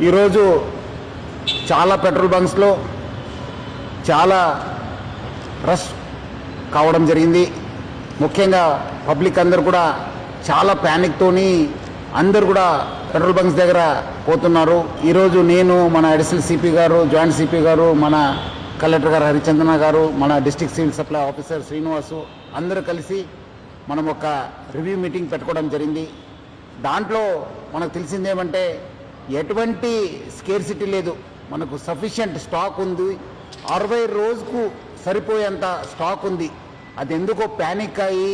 ఈరోజు చాలా పెట్రోల్ బంక్స్లో చాలా రష్ కావడం జరిగింది. ముఖ్యంగా పబ్లిక్ అందరు కూడా చాలా ప్యానిక్తోని అందరు కూడా పెట్రోల్ బంక్స్ దగ్గర పోతున్నారు. ఈరోజు నేను, మన అడిషనల్ సిపి గారు, జాయింట్ సిపి గారు, మన కలెక్టర్ గారు హరిచందన గారు, మన district civil supply officer Srinivas అందరూ కలిసి మనం ఒక రివ్యూ మీటింగ్ పెట్టుకోవడం జరిగింది. దాంట్లో మనకు తెలిసిందేమంటే ఎటువంటి స్కేర్సిటీ లేదు, మనకు సఫిషియంట్ స్టాక్ ఉంది. 60 రోజుకు సరిపోయేంత స్టాక్ ఉంది. అది ఎందుకో ప్యానిక్ అయ్యి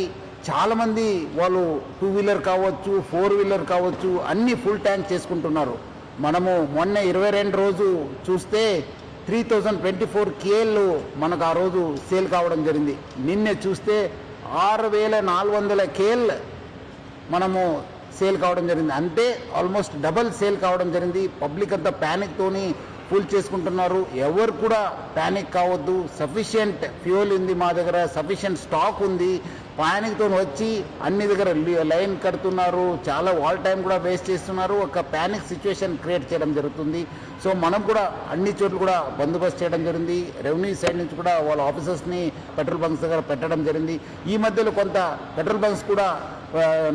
చాలామంది వాళ్ళు 2 వీలర్ కావచ్చు, 4 వీలర్ కావచ్చు, అన్నీ ఫుల్ ట్యాంక్ చేసుకుంటున్నారు. మనము మొన్న 22 రోజు చూస్తే 3024 KL మనకు ఆ రోజు సేల్ కావడం జరిగింది. నిన్నే చూస్తే 6400 KL మనము సేల్ కావడం జరిగింది. అంటే ఆల్మోస్ట్ డబల్ సేల్ కావడం జరిగింది. పబ్లిక్ అంతా ప్యానిక్తోని ఫుల్ చేసుకుంటున్నారు. ఎవరు కూడా ప్యానిక్ కావద్దు. సఫిషియంట్ ఫ్యూయల్ ఉంది మా దగ్గర, సఫిషియంట్ స్టాక్ ఉంది. ప్యానిక్తో వచ్చి అన్ని దగ్గర లైన్ కడుతున్నారు, చాలా వాల్ టైం కూడా వేస్ట్ చేస్తున్నారు. ఒక ప్యానిక్ సిచ్యువేషన్ క్రియేట్ చేయడం జరుగుతుంది. సో మనం కూడా అన్ని చోట్ల కూడా బందోబస్తు చేయడం జరిగింది. రెవెన్యూ సైడ్ నుంచి కూడా వాళ్ళ ఆఫీసర్స్ని పెట్రోల్ బంక్స్ దగ్గర పెట్టడం జరిగింది. ఈ మధ్యలో కొంత పెట్రోల్ బంక్స్ కూడా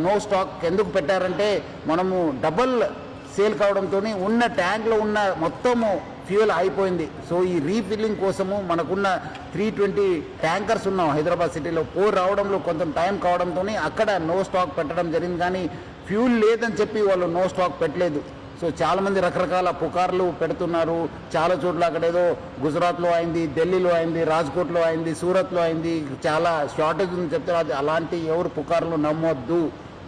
నో స్టాక్ ఎందుకు పెట్టారంటే మనము డబల్ సేల్ కావడంతో ఉన్న ట్యాంక్లో ఉన్న మొత్తము ఫ్యూయల్ అయిపోయింది. సో ఈ రీఫిల్లింగ్ కోసము మనకున్న 320 ట్యాంకర్స్ ఉన్నాం హైదరాబాద్ సిటీలో. రావడంలో కొంచెం టైం కావడంతో అక్కడ నో స్టాక్ పెట్టడం జరిగింది. కానీ ఫ్యూల్ లేదని చెప్పి వాళ్ళు నో స్టాక్ పెట్టలేదు. సో చాలామంది రకరకాల పుకార్లు పెడుతున్నారు. చాలా చోట్ల అక్కడేదో గుజరాత్లో అయింది, ఢిల్లీలో అయింది, రాజ్కోట్లో అయింది, సూరత్లో అయింది, చాలా షార్టేజ్ ఉందని చెప్తారు. అలాంటి ఎవరు పుకార్లు నమ్మొద్దు.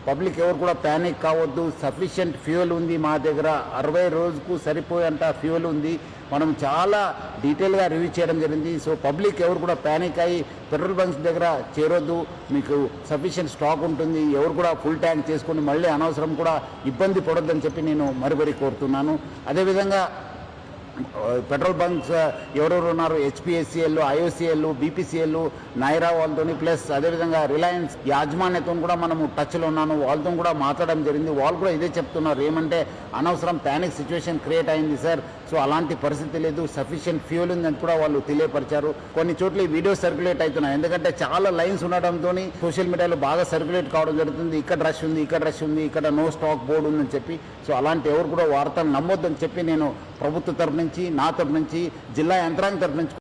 పబ్లిక్ ఎవరు కూడా ప్యానిక్ కావద్దు. సఫిషియంట్ ఫ్యూయల్ ఉంది మా దగ్గర. 60 రోజుకు సరిపోయేంత ఫ్యూయల్ ఉంది. మనం చాలా డీటెయిల్గా రివ్యూ చేయడం జరిగింది. సో పబ్లిక్ ఎవరు కూడా ప్యానిక్ అయ్యి పెట్రోల్ బంక్స్ దగ్గర చేరొద్దు. మీకు సఫిషియంట్ స్టాక్ ఉంటుంది. ఎవరు కూడా ఫుల్ ట్యాంక్ చేసుకొని మళ్ళీ అనవసరం కూడా ఇబ్బంది పడొద్దని చెప్పి నేను మరీ కోరుతున్నాను. అదేవిధంగా పెట్రోల్ బంక్స్ ఎవరెవరు ఉన్నారు, HPSCL, IOCL, BPCL, నైరా వాళ్ళతో, ప్లస్ అదేవిధంగా రిలయన్స్ యాజమాన్యతో కూడా మనము టచ్లో ఉన్నాను. వాళ్ళతో కూడా మాట్లాడడం జరిగింది. వాళ్ళు కూడా ఇదే చెప్తున్నారు, ఏమంటే అనవసరం ప్యానిక్ సిచ్యువేషన్ క్రియేట్ అయింది సార్. సో అలాంటి పరిస్థితి లేదు, సఫిషియంట్ ఫ్యూయల్ ఉందని కూడా వాళ్ళు తెలియపరిచారు. కొన్ని చోట్ల ఈ వీడియో సర్క్యులేట్ అవుతున్నాయి. ఎందుకంటే చాలా లైన్స్ ఉండడంతో సోషల్ మీడియాలో బాగా సర్క్యులేట్ కావడం జరుగుతుంది. ఇక్కడ రష్ ఉంది, ఇక్కడ రష్ ఉంది, ఇక్కడ నో స్టాక్ బోర్డు ఉందని చెప్పి. సో అలాంటి ఎవరు కూడా వార్తలు నమ్మొద్దని చెప్పి నేను ప్రభుత్వ తరఫు నుంచి, నా తరఫు నుంచి, జిల్లా యంత్రాంగం తరఫు నుంచి